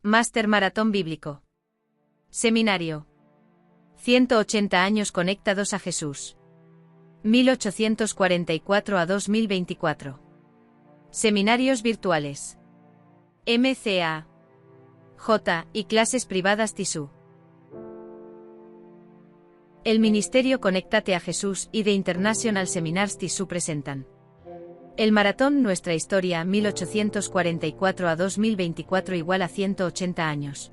Máster Maratón Bíblico. Seminario. 180 años conectados a Jesús. 1844 a 2024. Seminarios virtuales. MCA. J. y clases privadas TISU. El Ministerio Conéctate a Jesús y The International Seminars TISU presentan el Maratón Nuestra Historia 1844 a 2024 igual a 180 años.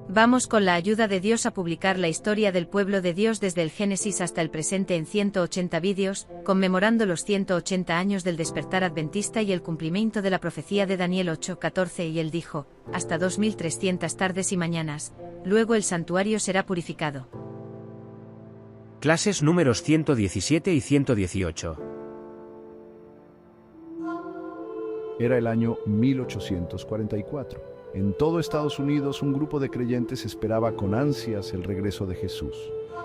Vamos con la ayuda de Dios a publicar la historia del pueblo de Dios desde el Génesis hasta el presente en 180 vídeos, conmemorando los 180 años del despertar adventista y el cumplimiento de la profecía de Daniel 8:14 y él dijo, hasta 2300 tardes y mañanas, luego el santuario será purificado. Clases números 117 y 118. Era el año 1844. En todo Estados Unidos un grupo de creyentes esperaba con ansias el regreso de Jesús.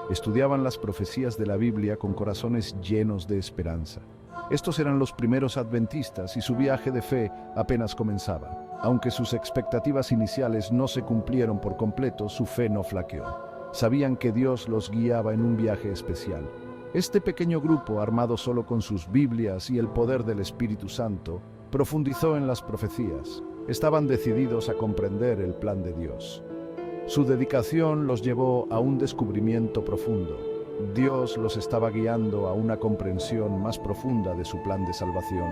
Estudiaban las profecías de la Biblia con corazones llenos de esperanza. Estos eran los primeros adventistas y su viaje de fe apenas comenzaba. Aunque sus expectativas iniciales no se cumplieron por completo, su fe no flaqueó. Sabían que Dios los guiaba en un viaje especial. Este pequeño grupo, armado solo con sus Biblias y el poder del Espíritu Santo, profundizó en las profecías. Estaban decididos a comprender el plan de Dios. Su dedicación los llevó a un descubrimiento profundo. Dios los estaba guiando a una comprensión más profunda de su plan de salvación,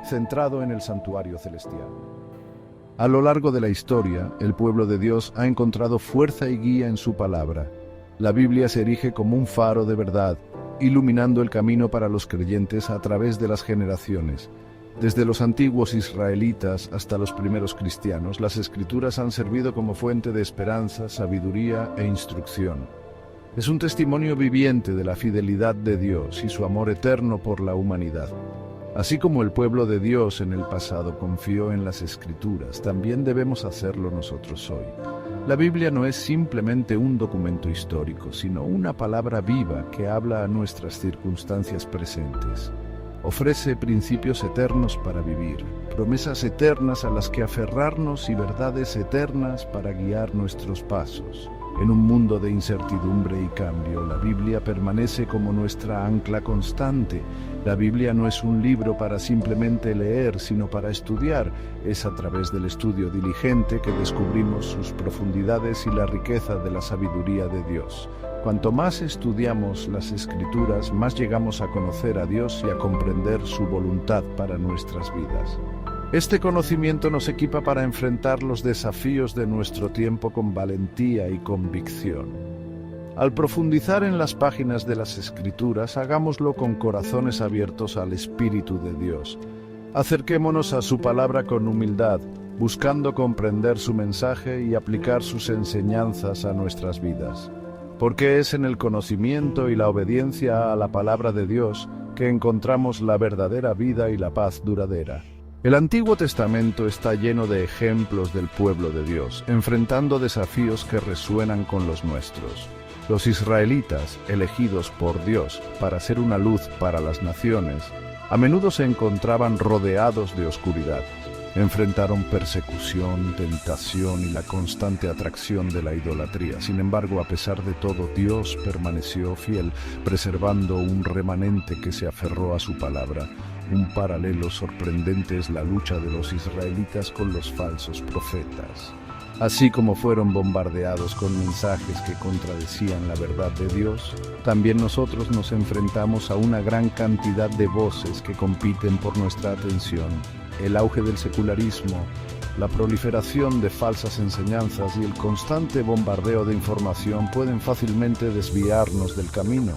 centrado en el santuario celestial. A lo largo de la historia, el pueblo de Dios ha encontrado fuerza y guía en su palabra. La Biblia se erige como un faro de verdad, iluminando el camino para los creyentes a través de las generaciones. Desde los antiguos israelitas hasta los primeros cristianos, las Escrituras han servido como fuente de esperanza, sabiduría e instrucción. Es un testimonio viviente de la fidelidad de Dios y su amor eterno por la humanidad. Así como el pueblo de Dios en el pasado confió en las Escrituras, también debemos hacerlo nosotros hoy. La Biblia no es simplemente un documento histórico, sino una palabra viva que habla a nuestras circunstancias presentes. Ofrece principios eternos para vivir, promesas eternas a las que aferrarnos y verdades eternas para guiar nuestros pasos. En un mundo de incertidumbre y cambio, la Biblia permanece como nuestra ancla constante. La Biblia no es un libro para simplemente leer, sino para estudiar. Es a través del estudio diligente que descubrimos sus profundidades y la riqueza de la sabiduría de Dios. Cuanto más estudiamos las Escrituras, más llegamos a conocer a Dios y a comprender su voluntad para nuestras vidas. Este conocimiento nos equipa para enfrentar los desafíos de nuestro tiempo con valentía y convicción. Al profundizar en las páginas de las Escrituras, hagámoslo con corazones abiertos al Espíritu de Dios. Acerquémonos a su palabra con humildad, buscando comprender su mensaje y aplicar sus enseñanzas a nuestras vidas. Porque es en el conocimiento y la obediencia a la palabra de Dios que encontramos la verdadera vida y la paz duradera. El Antiguo Testamento está lleno de ejemplos del pueblo de Dios, enfrentando desafíos que resuenan con los nuestros. Los israelitas, elegidos por Dios para ser una luz para las naciones, a menudo se encontraban rodeados de oscuridad. Enfrentaron persecución, tentación y la constante atracción de la idolatría. Sin embargo, a pesar de todo, Dios permaneció fiel, preservando un remanente que se aferró a su palabra. Un paralelo sorprendente es la lucha de los israelitas con los falsos profetas. Así como fueron bombardeados con mensajes que contradecían la verdad de Dios, también nosotros nos enfrentamos a una gran cantidad de voces que compiten por nuestra atención. El auge del secularismo, la proliferación de falsas enseñanzas y el constante bombardeo de información pueden fácilmente desviarnos del camino.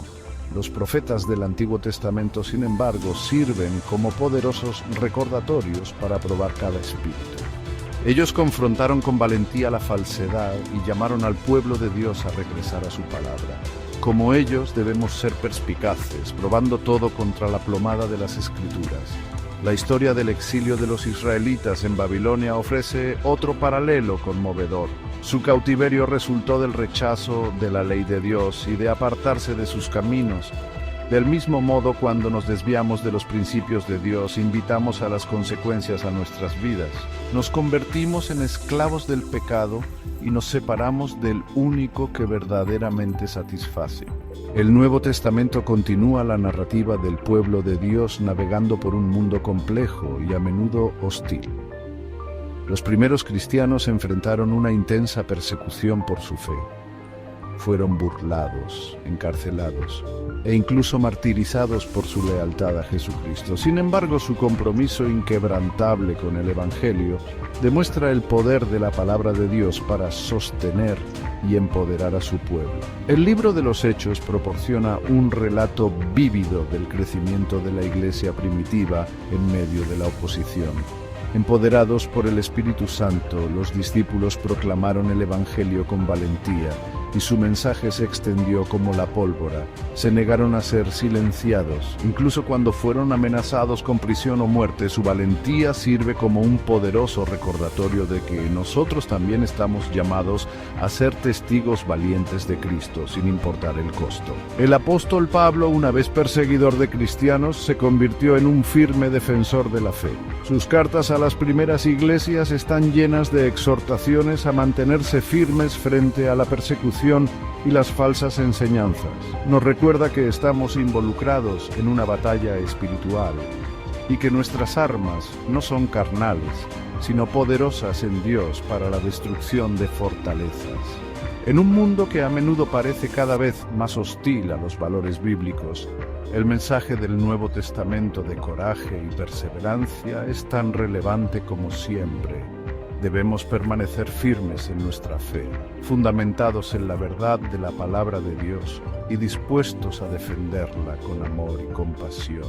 Los profetas del Antiguo Testamento, sin embargo, sirven como poderosos recordatorios para probar cada espíritu. Ellos confrontaron con valentía la falsedad y llamaron al pueblo de Dios a regresar a su palabra. Como ellos, debemos ser perspicaces, probando todo contra la plomada de las Escrituras. La historia del exilio de los israelitas en Babilonia ofrece otro paralelo conmovedor. Su cautiverio resultó del rechazo de la ley de Dios y de apartarse de sus caminos. Del mismo modo, cuando nos desviamos de los principios de Dios, invitamos a las consecuencias a nuestras vidas. Nos convertimos en esclavos del pecado y nos separamos del único que verdaderamente satisface. El Nuevo Testamento continúa la narrativa del pueblo de Dios navegando por un mundo complejo y a menudo hostil. Los primeros cristianos enfrentaron una intensa persecución por su fe. Fueron burlados, encarcelados e incluso martirizados por su lealtad a Jesucristo. Sin embargo, su compromiso inquebrantable con el Evangelio demuestra el poder de la palabra de Dios para sostener y empoderar a su pueblo. El libro de los Hechos proporciona un relato vívido del crecimiento de la iglesia primitiva en medio de la oposición. Empoderados por el Espíritu Santo, los discípulos proclamaron el Evangelio con valentía y su mensaje se extendió como la pólvora. Se negaron a ser silenciados. Incluso cuando fueron amenazados con prisión o muerte, su valentía sirve como un poderoso recordatorio de que nosotros también estamos llamados a ser testigos valientes de Cristo, sin importar el costo. El apóstol Pablo, una vez perseguidor de cristianos, se convirtió en un firme defensor de la fe. Sus cartas a las primeras iglesias están llenas de exhortaciones a mantenerse firmes frente a la persecución y las falsas enseñanzas. Nos recuerda que estamos involucrados en una batalla espiritual y que nuestras armas no son carnales, sino poderosas en Dios para la destrucción de fortalezas. En un mundo que a menudo parece cada vez más hostil a los valores bíblicos, el mensaje del Nuevo Testamento de coraje y perseverancia es tan relevante como siempre. Debemos permanecer firmes en nuestra fe, fundamentados en la verdad de la palabra de Dios y dispuestos a defenderla con amor y compasión.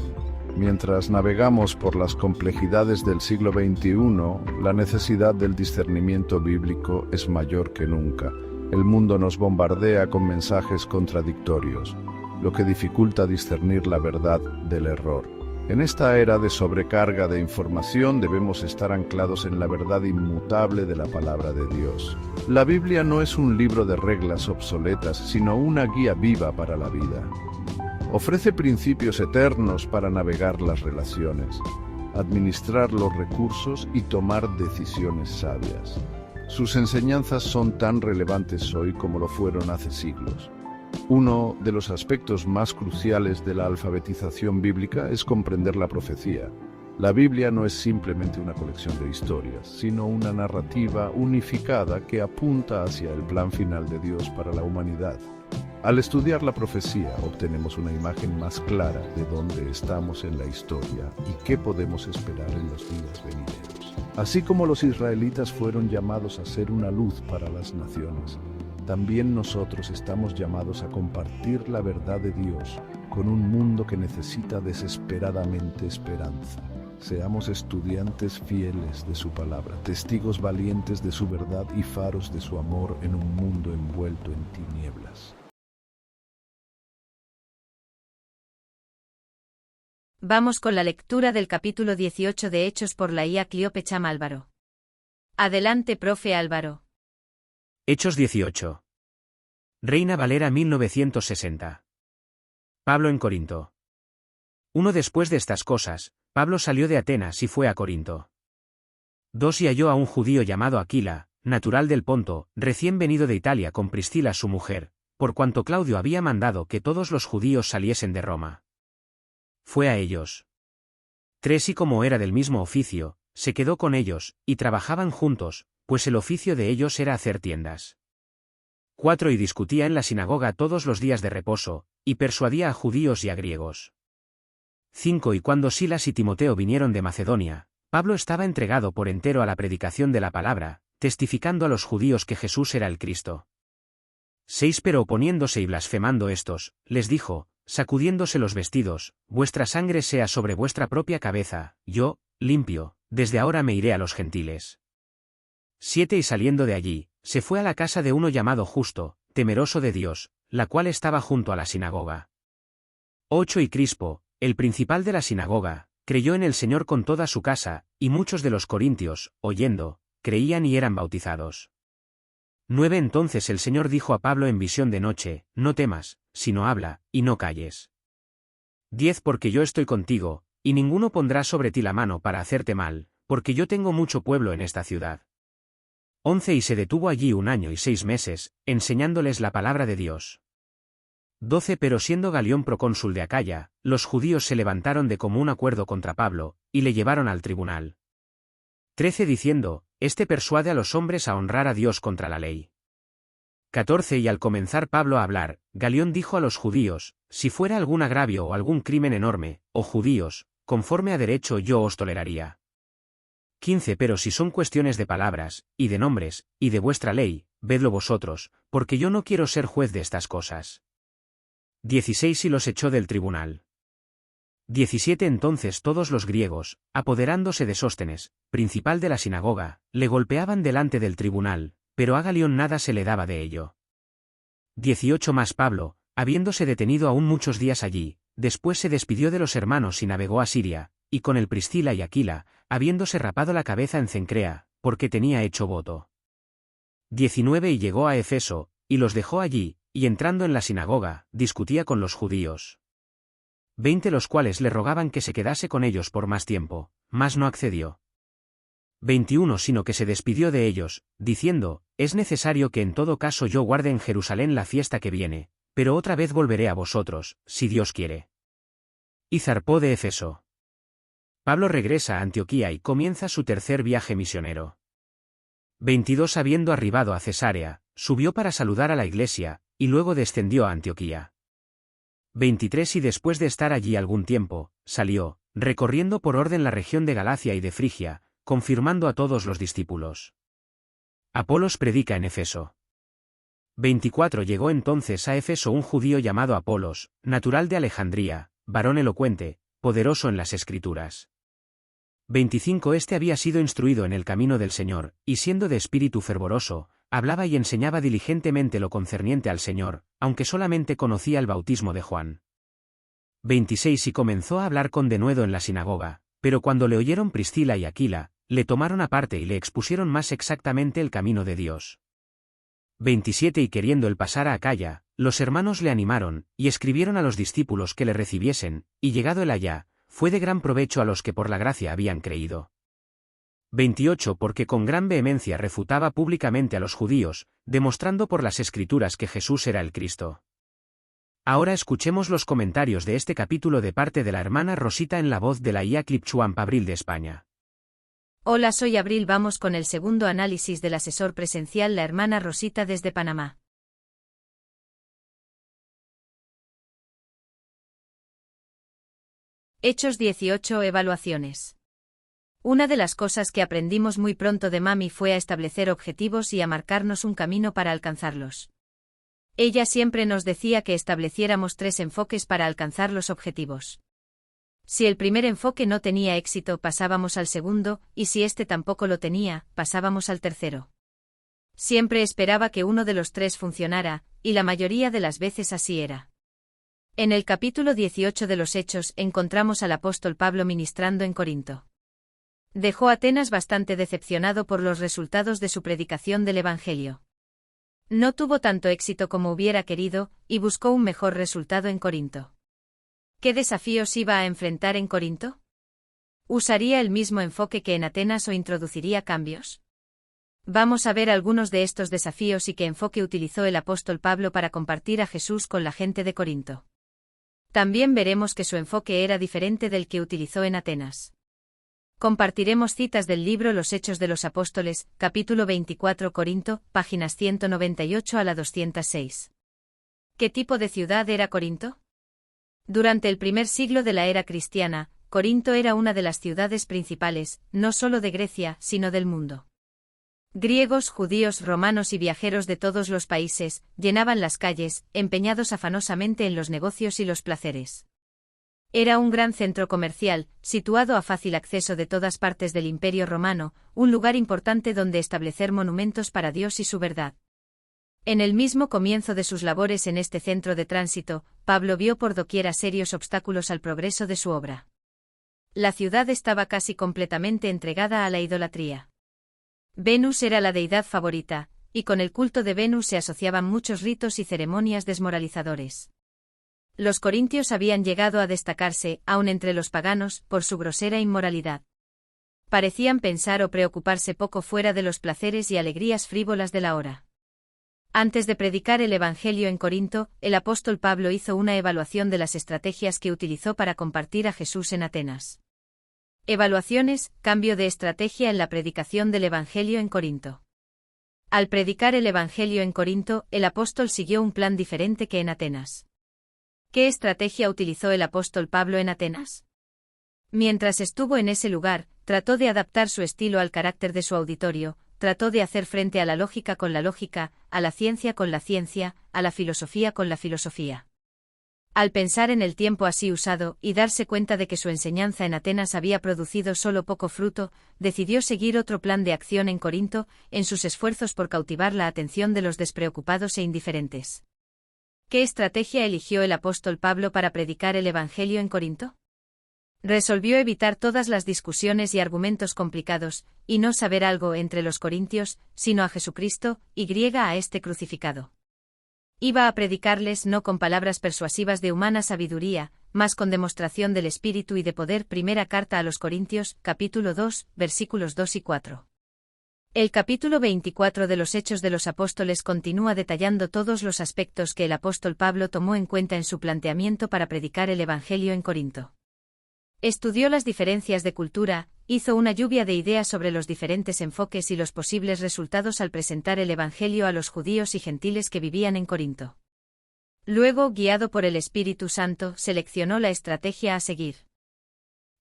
Mientras navegamos por las complejidades del siglo XXI, la necesidad del discernimiento bíblico es mayor que nunca. El mundo nos bombardea con mensajes contradictorios, lo que dificulta discernir la verdad del error. En esta era de sobrecarga de información debemos estar anclados en la verdad inmutable de la palabra de Dios. La Biblia no es un libro de reglas obsoletas, sino una guía viva para la vida. Ofrece principios eternos para navegar las relaciones, administrar los recursos y tomar decisiones sabias. Sus enseñanzas son tan relevantes hoy como lo fueron hace siglos. Uno de los aspectos más cruciales de la alfabetización bíblica es comprender la profecía. La Biblia no es simplemente una colección de historias, sino una narrativa unificada que apunta hacia el plan final de Dios para la humanidad. Al estudiar la profecía, obtenemos una imagen más clara de dónde estamos en la historia y qué podemos esperar en los días venideros. Así como los israelitas fueron llamados a ser una luz para las naciones, también nosotros estamos llamados a compartir la verdad de Dios con un mundo que necesita desesperadamente esperanza. Seamos estudiantes fieles de su palabra, testigos valientes de su verdad y faros de su amor en un mundo envuelto en tinieblas. Vamos con la lectura del capítulo 18 de Hechos por la IA Clíope Cham Álvaro. Adelante, profe Álvaro. Hechos 18. Reina Valera 1960. Pablo en Corinto. Después de estas cosas, Pablo salió de Atenas y fue a Corinto. 2 Y halló a un judío llamado Aquila, natural del Ponto, recién venido de Italia con Priscila su mujer, por cuanto Claudio había mandado que todos los judíos saliesen de Roma. Fue a ellos. 3 Y como era del mismo oficio, se quedó con ellos, y trabajaban juntos, pues el oficio de ellos era hacer tiendas. 4 Y discutía en la sinagoga todos los días de reposo, y persuadía a judíos y a griegos. 5 Y cuando Silas y Timoteo vinieron de Macedonia, Pablo estaba entregado por entero a la predicación de la palabra, testificando a los judíos que Jesús era el Cristo. 6 Pero oponiéndose y blasfemando estos, les dijo, sacudiéndose los vestidos, vuestra sangre sea sobre vuestra propia cabeza, yo, limpio, desde ahora me iré a los gentiles. 7 Y saliendo de allí, se fue a la casa de uno llamado Justo, temeroso de Dios, la cual estaba junto a la sinagoga. 8 Y Crispo, el principal de la sinagoga, creyó en el Señor con toda su casa, y muchos de los corintios, oyendo, creían y eran bautizados. 9 Entonces el Señor dijo a Pablo en visión de noche, no temas, sino habla, y no calles. 10 Porque yo estoy contigo, y ninguno pondrá sobre ti la mano para hacerte mal, porque yo tengo mucho pueblo en esta ciudad. 11 Y se detuvo allí 1 año y 6 meses, enseñándoles la palabra de Dios. 12 Pero siendo Galión procónsul de Acaya, los judíos se levantaron de común acuerdo contra Pablo, y le llevaron al tribunal. 13 Diciendo, este persuade a los hombres a honrar a Dios contra la ley. 14 Y al comenzar Pablo a hablar, Galión dijo a los judíos, si fuera algún agravio o algún crimen enorme, oh judíos, conforme a derecho yo os toleraría. 15 Pero si son cuestiones de palabras, y de nombres, y de vuestra ley, vedlo vosotros, porque yo no quiero ser juez de estas cosas. 16 Y los echó del tribunal. 17 Entonces todos los griegos, apoderándose de Sóstenes, principal de la sinagoga, le golpeaban delante del tribunal, pero a Galión nada se le daba de ello. 18 Mas Pablo, habiéndose detenido aún muchos días allí, después se despidió de los hermanos y navegó a Siria, y con el Priscila y Aquila, habiéndose rapado la cabeza en Cencrea, porque tenía hecho voto. 19 Y llegó a Efeso, y los dejó allí, y entrando en la sinagoga, discutía con los judíos. 20 Los cuales le rogaban que se quedase con ellos por más tiempo, mas no accedió. 21 Sino que se despidió de ellos, diciendo, es necesario que en todo caso yo guarde en Jerusalén la fiesta que viene, pero otra vez volveré a vosotros, si Dios quiere. Y zarpó de Efeso. Pablo regresa a Antioquía y comienza su tercer viaje misionero. 22 Habiendo arribado a Cesarea, subió para saludar a la iglesia, y luego descendió a Antioquía. 23 Y después de estar allí algún tiempo, salió, recorriendo por orden la región de Galacia y de Frigia, confirmando a todos los discípulos. Apolos predica en Efeso. 24 Llegó entonces a Efeso un judío llamado Apolos, natural de Alejandría, varón elocuente, poderoso en las Escrituras. 25 Este había sido instruido en el camino del Señor, y siendo de espíritu fervoroso, hablaba y enseñaba diligentemente lo concerniente al Señor, aunque solamente conocía el bautismo de Juan. 26 Y comenzó a hablar con denuedo en la sinagoga, pero cuando le oyeron Priscila y Aquila, le tomaron aparte y le expusieron más exactamente el camino de Dios. 27 Y queriendo él pasar a Acaya, los hermanos le animaron, y escribieron a los discípulos que le recibiesen, y llegado él allá, fue de gran provecho a los que por la gracia habían creído. 28 Porque con gran vehemencia refutaba públicamente a los judíos, demostrando por las Escrituras que Jesús era el Cristo. Ahora escuchemos los comentarios de este capítulo de parte de la hermana Rosita en la voz de la IA Clipchuan Abril de España. Hola, soy Abril. Vamos con el segundo análisis del asesor presencial, la hermana Rosita desde Panamá. Hechos 18 Evaluaciones. Una de las cosas que aprendimos muy pronto de Mami fue a establecer objetivos y a marcarnos un camino para alcanzarlos. Ella siempre nos decía que estableciéramos 3 enfoques para alcanzar los objetivos. Si el primer enfoque no tenía éxito, pasábamos al segundo, y si este tampoco lo tenía, pasábamos al tercero. Siempre esperaba que uno de los 3 funcionara, y la mayoría de las veces así era. En el capítulo 18 de los Hechos encontramos al apóstol Pablo ministrando en Corinto. Dejó Atenas bastante decepcionado por los resultados de su predicación del Evangelio. No tuvo tanto éxito como hubiera querido, y buscó un mejor resultado en Corinto. ¿Qué desafíos iba a enfrentar en Corinto? ¿Usaría el mismo enfoque que en Atenas o introduciría cambios? Vamos a ver algunos de estos desafíos y qué enfoque utilizó el apóstol Pablo para compartir a Jesús con la gente de Corinto. También veremos que su enfoque era diferente del que utilizó en Atenas. Compartiremos citas del libro Los Hechos de los Apóstoles, capítulo 24 Corinto, páginas 198 a la 206. ¿Qué tipo de ciudad era Corinto? Durante el primer siglo de la era cristiana, Corinto era una de las ciudades principales, no solo de Grecia, sino del mundo. Griegos, judíos, romanos y viajeros de todos los países llenaban las calles, empeñados afanosamente en los negocios y los placeres. Era un gran centro comercial, situado a fácil acceso de todas partes del Imperio Romano, un lugar importante donde establecer monumentos para Dios y su verdad. En el mismo comienzo de sus labores en este centro de tránsito, Pablo vio por doquiera serios obstáculos al progreso de su obra. La ciudad estaba casi completamente entregada a la idolatría. Venus era la deidad favorita, y con el culto de Venus se asociaban muchos ritos y ceremonias desmoralizadores. Los corintios habían llegado a destacarse, aun entre los paganos, por su grosera inmoralidad. Parecían pensar o preocuparse poco fuera de los placeres y alegrías frívolas de la hora. Antes de predicar el Evangelio en Corinto, el apóstol Pablo hizo una evaluación de las estrategias que utilizó para compartir a Jesús en Atenas. Evaluaciones, cambio de estrategia en la predicación del Evangelio en Corinto. Al predicar el Evangelio en Corinto, el apóstol siguió un plan diferente que en Atenas. ¿Qué estrategia utilizó el apóstol Pablo en Atenas? Mientras estuvo en ese lugar, trató de adaptar su estilo al carácter de su auditorio, trató de hacer frente a la lógica con la lógica, a la ciencia con la ciencia, a la filosofía con la filosofía. Al pensar en el tiempo así usado, y darse cuenta de que su enseñanza en Atenas había producido solo poco fruto, decidió seguir otro plan de acción en Corinto, en sus esfuerzos por cautivar la atención de los despreocupados e indiferentes. ¿Qué estrategia eligió el apóstol Pablo para predicar el Evangelio en Corinto? Resolvió evitar todas las discusiones y argumentos complicados, y no saber algo entre los corintios, sino a Jesucristo, y a este crucificado. Iba a predicarles no con palabras persuasivas de humana sabiduría, mas con demostración del Espíritu y de poder. Primera carta a los Corintios, capítulo 2, versículos 2 y 4. El capítulo 24 de los Hechos de los Apóstoles continúa detallando todos los aspectos que el apóstol Pablo tomó en cuenta en su planteamiento para predicar el Evangelio en Corinto. Estudió las diferencias de cultura, hizo una lluvia de ideas sobre los diferentes enfoques y los posibles resultados al presentar el Evangelio a los judíos y gentiles que vivían en Corinto. Luego, guiado por el Espíritu Santo, seleccionó la estrategia a seguir.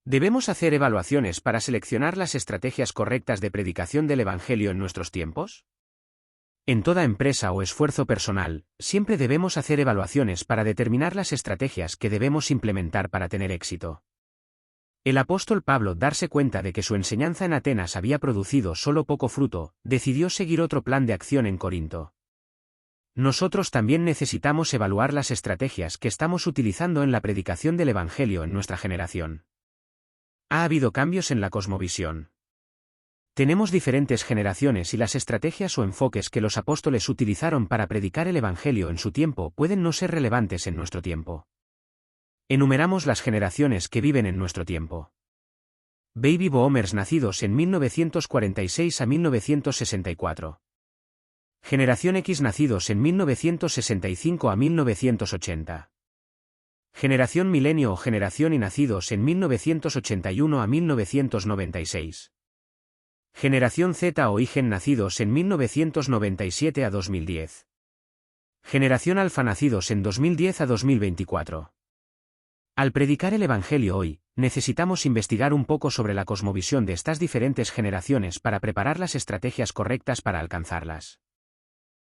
¿Debemos hacer evaluaciones para seleccionar las estrategias correctas de predicación del Evangelio en nuestros tiempos? En toda empresa o esfuerzo personal, siempre debemos hacer evaluaciones para determinar las estrategias que debemos implementar para tener éxito. El apóstol Pablo, darse cuenta de que su enseñanza en Atenas había producido solo poco fruto, decidió seguir otro plan de acción en Corinto. Nosotros también necesitamos evaluar las estrategias que estamos utilizando en la predicación del Evangelio en nuestra generación. Ha habido cambios en la cosmovisión. Tenemos diferentes generaciones y las estrategias o enfoques que los apóstoles utilizaron para predicar el Evangelio en su tiempo pueden no ser relevantes en nuestro tiempo. Enumeramos las generaciones que viven en nuestro tiempo. Baby Boomers nacidos en 1946 a 1964. Generación X nacidos en 1965 a 1980. Generación Milenio o Generación Y nacidos en 1981 a 1996. Generación Z o Y nacidos en 1997 a 2010. Generación Alfa nacidos en 2010 a 2024. Al predicar el Evangelio hoy, necesitamos investigar un poco sobre la cosmovisión de estas diferentes generaciones para preparar las estrategias correctas para alcanzarlas.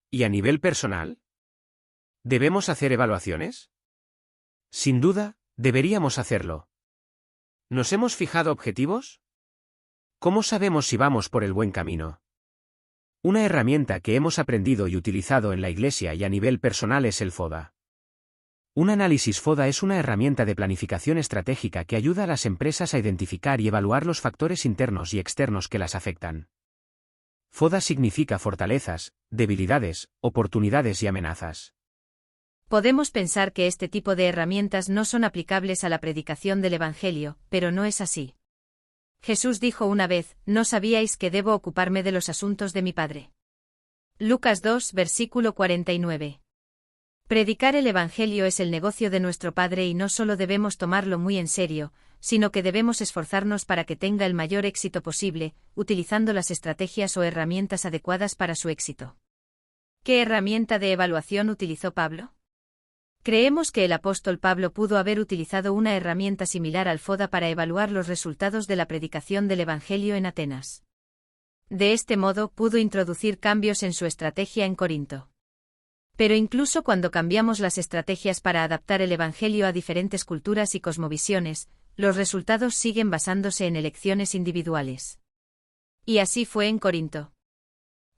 ¿Y a nivel personal? ¿Debemos hacer evaluaciones? Sin duda, deberíamos hacerlo. ¿Nos hemos fijado objetivos? ¿Cómo sabemos si vamos por el buen camino? Una herramienta que hemos aprendido y utilizado en la Iglesia y a nivel personal es el FODA. Un análisis FODA es una herramienta de planificación estratégica que ayuda a las empresas a identificar y evaluar los factores internos y externos que las afectan. FODA significa fortalezas, debilidades, oportunidades y amenazas. Podemos pensar que este tipo de herramientas no son aplicables a la predicación del Evangelio, pero no es así. Jesús dijo una vez: ¿no sabíais que debo ocuparme de los asuntos de mi Padre? Lucas 2, versículo 49. Predicar el Evangelio es el negocio de nuestro Padre y no solo debemos tomarlo muy en serio, sino que debemos esforzarnos para que tenga el mayor éxito posible, utilizando las estrategias o herramientas adecuadas para su éxito. ¿Qué herramienta de evaluación utilizó Pablo? Creemos que el apóstol Pablo pudo haber utilizado una herramienta similar al FODA para evaluar los resultados de la predicación del Evangelio en Atenas. De este modo pudo introducir cambios en su estrategia en Corinto. Pero incluso cuando cambiamos las estrategias para adaptar el Evangelio a diferentes culturas y cosmovisiones, los resultados siguen basándose en elecciones individuales. Y así fue en Corinto.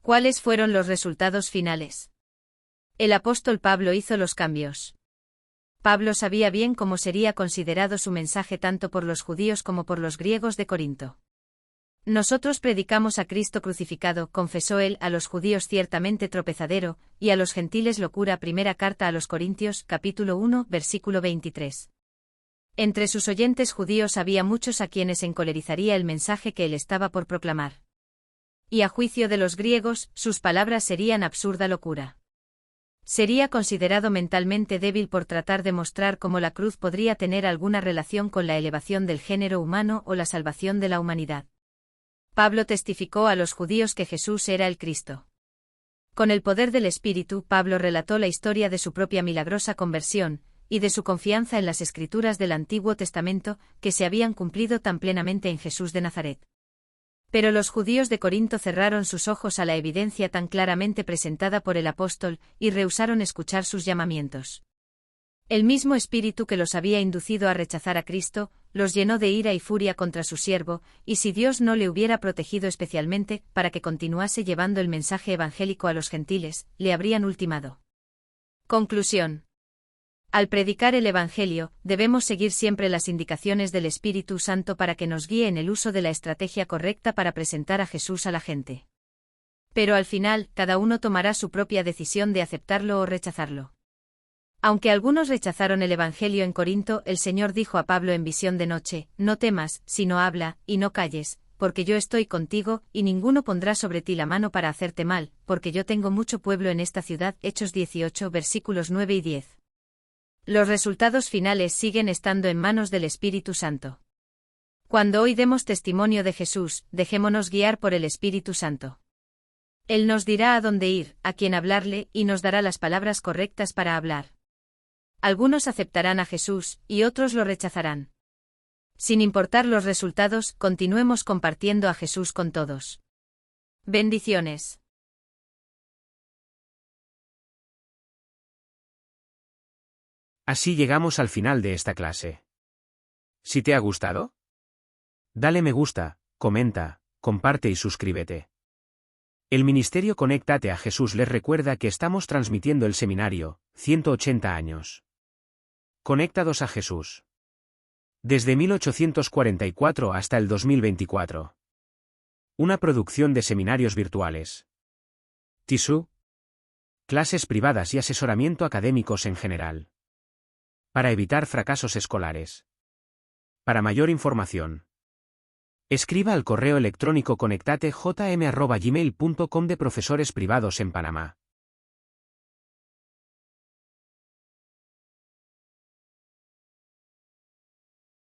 ¿Cuáles fueron los resultados finales? El apóstol Pablo hizo los cambios. Pablo sabía bien cómo sería considerado su mensaje tanto por los judíos como por los griegos de Corinto. Nosotros predicamos a Cristo crucificado, confesó él, a los judíos ciertamente tropezadero, y a los gentiles locura. Primera carta a los Corintios, capítulo 1, versículo 23. Entre sus oyentes judíos había muchos a quienes encolerizaría el mensaje que él estaba por proclamar. Y a juicio de los griegos, sus palabras serían absurda locura. Sería considerado mentalmente débil por tratar de mostrar cómo la cruz podría tener alguna relación con la elevación del género humano o la salvación de la humanidad. Pablo testificó a los judíos que Jesús era el Cristo. Con el poder del Espíritu, Pablo relató la historia de su propia milagrosa conversión, y de su confianza en las Escrituras del Antiguo Testamento, que se habían cumplido tan plenamente en Jesús de Nazaret. Pero los judíos de Corinto cerraron sus ojos a la evidencia tan claramente presentada por el apóstol, y rehusaron escuchar sus llamamientos. El mismo espíritu que los había inducido a rechazar a Cristo, los llenó de ira y furia contra su siervo, y si Dios no le hubiera protegido especialmente, para que continuase llevando el mensaje evangélico a los gentiles, le habrían ultimado. Conclusión. Al predicar el Evangelio, debemos seguir siempre las indicaciones del Espíritu Santo para que nos guíe en el uso de la estrategia correcta para presentar a Jesús a la gente. Pero al final, cada uno tomará su propia decisión de aceptarlo o rechazarlo. Aunque algunos rechazaron el Evangelio en Corinto, el Señor dijo a Pablo en visión de noche: no temas, sino habla, y no calles, porque yo estoy contigo, y ninguno pondrá sobre ti la mano para hacerte mal, porque yo tengo mucho pueblo en esta ciudad. Hechos 18, versículos 9 y 10. Los resultados finales siguen estando en manos del Espíritu Santo. Cuando hoy demos testimonio de Jesús, dejémonos guiar por el Espíritu Santo. Él nos dirá a dónde ir, a quién hablarle, y nos dará las palabras correctas para hablar. Algunos aceptarán a Jesús, y otros lo rechazarán. Sin importar los resultados, continuemos compartiendo a Jesús con todos. Bendiciones. Así llegamos al final de esta clase. Si te ha gustado, dale me gusta, comenta, comparte y suscríbete. El Ministerio Conéctate a Jesús les recuerda que estamos transmitiendo el seminario, 180 años. Conectados a Jesús. Desde 1844 hasta el 2024. Una producción de seminarios virtuales. TISU. Clases privadas y asesoramiento académicos en general. Para evitar fracasos escolares. Para mayor información, escriba al correo electrónico conectatejm@gmail.com de Profesores Privados en Panamá.